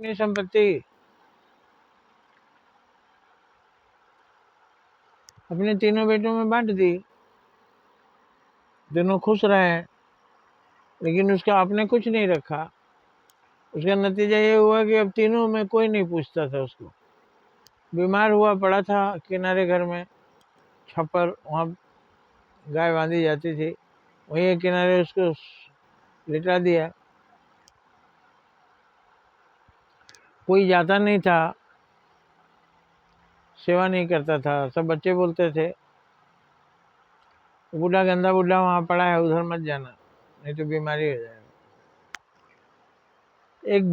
अपनी संपत्ति अपने तीनों बेटों में बांट दी, दोनों खुश रहे, लेकिन उसका आपने कुछ नहीं रखा। उसका नतीजा ये हुआ कि अब तीनों में कोई नहीं पूछता था उसको। बीमार हुआ पड़ा था किनारे घर में, छप्पर, वहाँ गाय बांधी जाती थी, वहीं किनारे उसको लिटा दिया। कोई जाता नहीं था, सेवा नहीं करता था। सब बच्चे बोलते थे बूढ़ा, गंदा बूढ़ा वहाँ पड़ा है, उधर मत जाना, नहीं तो बीमारी हो जाएगी। एक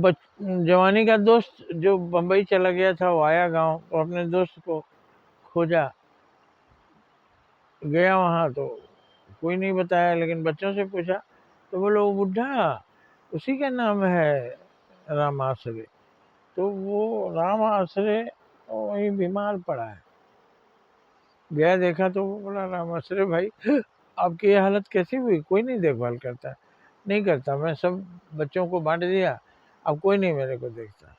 जवानी का दोस्त जो बम्बई चला गया था, वो आया गांव और अपने दोस्त को खोजा। गया वहाँ तो कोई नहीं बताया, लेकिन बच्चों से पूछा तो बोलो वो बुढ़ा, उसी का नाम है राम आश्रय। तो वो राम आश्रय वही बीमार पड़ा है। गया देखा तो वो बोला, राम आश्रय भाई आपकी ये हालत कैसी हुई? कोई नहीं देखभाल करता। नहीं करता, मैं सब बच्चों को बांट दिया, अब कोई नहीं मेरे को देखता।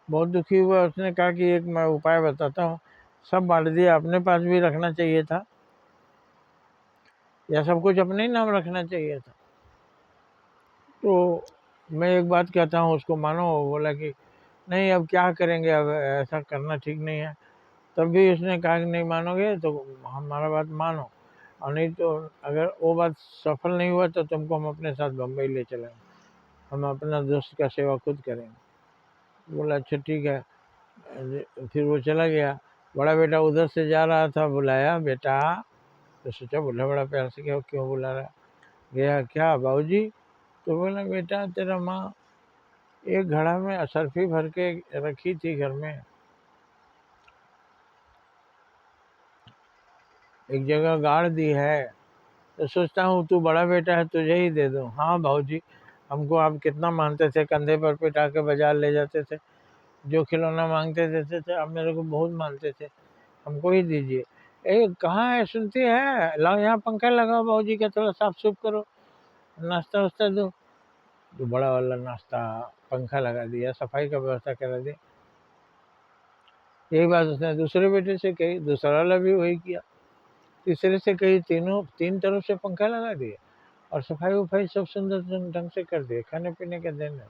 बहुत दुखी हुआ। उसने कहा कि एक मैं उपाय बताता हूँ, सब बांट दिया, अपने पास भी रखना चाहिए था, या सब कुछ अपने ही नाम रखना चाहिए था। तो मैं एक बात कहता हूँ, उसको मानो। बोला कि नहीं, अब क्या करेंगे, अब ऐसा करना ठीक नहीं है। तब भी उसने कहा कि नहीं मानोगे तो हमारा बात मानो, और नहीं तो अगर वो बात सफल नहीं हुआ तो तुमको हम अपने साथ बम्बई ले चलेंगे, हम अपना दोस्त का सेवा खुद करेंगे। बोला अच्छा ठीक है। फिर वो चला गया। बड़ा बेटा उधर से जा रहा था, बुलाया बेटा, तो सोचा बुला बड़ा प्यार से, क्या क्यों बुला रहा। गया, क्या बाबूजी? तो बोला बेटा तेरा माँ एक घड़ा में असरफी भर के रखी थी घर में, एक जगह गाड़ दी है, तो सोचता हूँ तू बड़ा बेटा है, तुझे ही दे दूँ। हाँ भाऊजी, हमको आप कितना मानते थे, कंधे पर पिटा के बाजार ले जाते थे, जो खिलौना मांगते देते थे, आप मेरे को बहुत मानते थे, हमको ही दीजिए। ए कहाँ है, सुनती है? लाओ यहाँ पंखा लगाओ, भाऊजी का थोड़ा साफ सुफ करो, नाश्ता वास्ता दो। तो बड़ा वाला नाश्ता, पंखा लगा दिया, सफाई का व्यवस्था करा दी। यही बात उसने दूसरे बेटे से कही, दूसरा वाला भी वही किया। तीसरे से कही, तीन तरफ से पंखा लगा दिए और सफाई वफाई सब सुंदर ढंग से कर दिए, खाने पीने के दिन।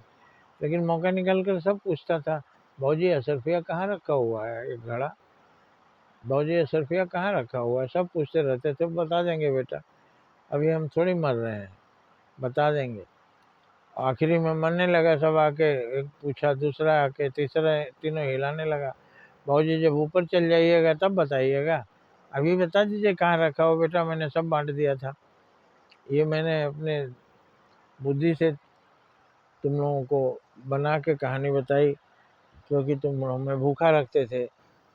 लेकिन मौका निकाल कर सब पूछता था, भाजी असरफिया कहाँ रखा हुआ है एक घड़ा, भाजी असरफिया कहाँ रखा हुआ है, सब पूछते रहते थे। बता देंगे बेटा, अभी हम थोड़ी मर रहे हैं, बता देंगे। आखिरी में मरने लगा सब आके, एक पूछा, दूसरा आके, तीसरा, तीनों हिलाने लगा। भाजी जब ऊपर चल जाइएगा तब बताइएगा, अभी बता दीजिए कहाँ रखा हो बेटा, मैंने सब बांट दिया था। ये मैंने अपने बुद्धि से तुम लोगों को बना के कहानी बताई, क्योंकि तुम हमें भूखा रखते थे,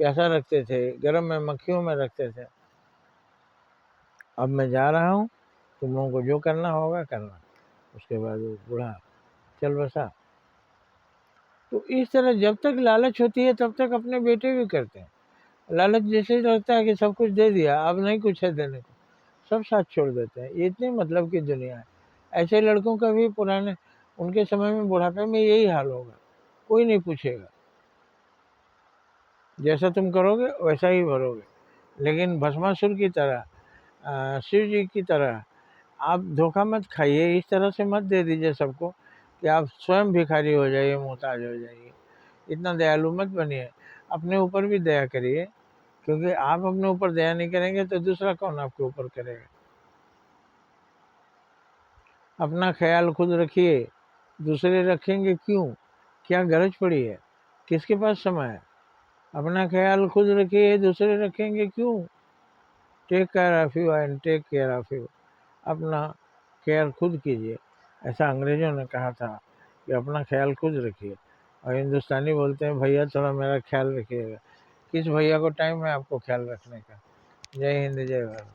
प्यासा रखते थे, गर्म में मक्खियों में रखते थे। अब मैं जा रहा हूँ, तुम लोगों को जो करना होगा करना। उसके बाद वो बूढ़ा चल बसा। तो इस तरह जब तक लालच होती है तब तक अपने बेटे भी करते हैं। लालच जैसे ही लगता है कि सब कुछ दे दिया, अब नहीं कुछ है देने को, सब साथ छोड़ देते हैं। ये इतनी मतलब की दुनिया है। ऐसे लड़कों का भी पुराने उनके समय में बुढ़ापे में यही हाल होगा, कोई नहीं पूछेगा, जैसा तुम करोगे वैसा ही भरोगे। लेकिन भस्मासुर की तरह, शिव जी की तरह आप धोखा मत खाइए, इस तरह से मत दे दीजिए सबको कि आप स्वयं भिखारी हो जाइए, मोहताज हो जाइए। इतना दयालु मत बनिए, अपने ऊपर भी दया करिए, क्योंकि आप अपने ऊपर दया नहीं करेंगे तो दूसरा कौन आपके ऊपर करेगा। अपना ख्याल खुद रखिए, दूसरे रखेंगे क्यों? क्या गरज पड़ी है, किसके पास समय है? अपना ख्याल खुद रखिए, दूसरे रखेंगे क्यों? Take care of you and take care of you. अपना केयर खुद कीजिए। ऐसा अंग्रेजों ने कहा था कि अपना ख्याल खुद रखिए। और हिंदुस्तानी बोलते हैं भैया थोड़ा मेरा ख्याल रखिएगा। किस भैया को टाइम है आपको ख्याल रखने का? जय हिंद, जय भारत।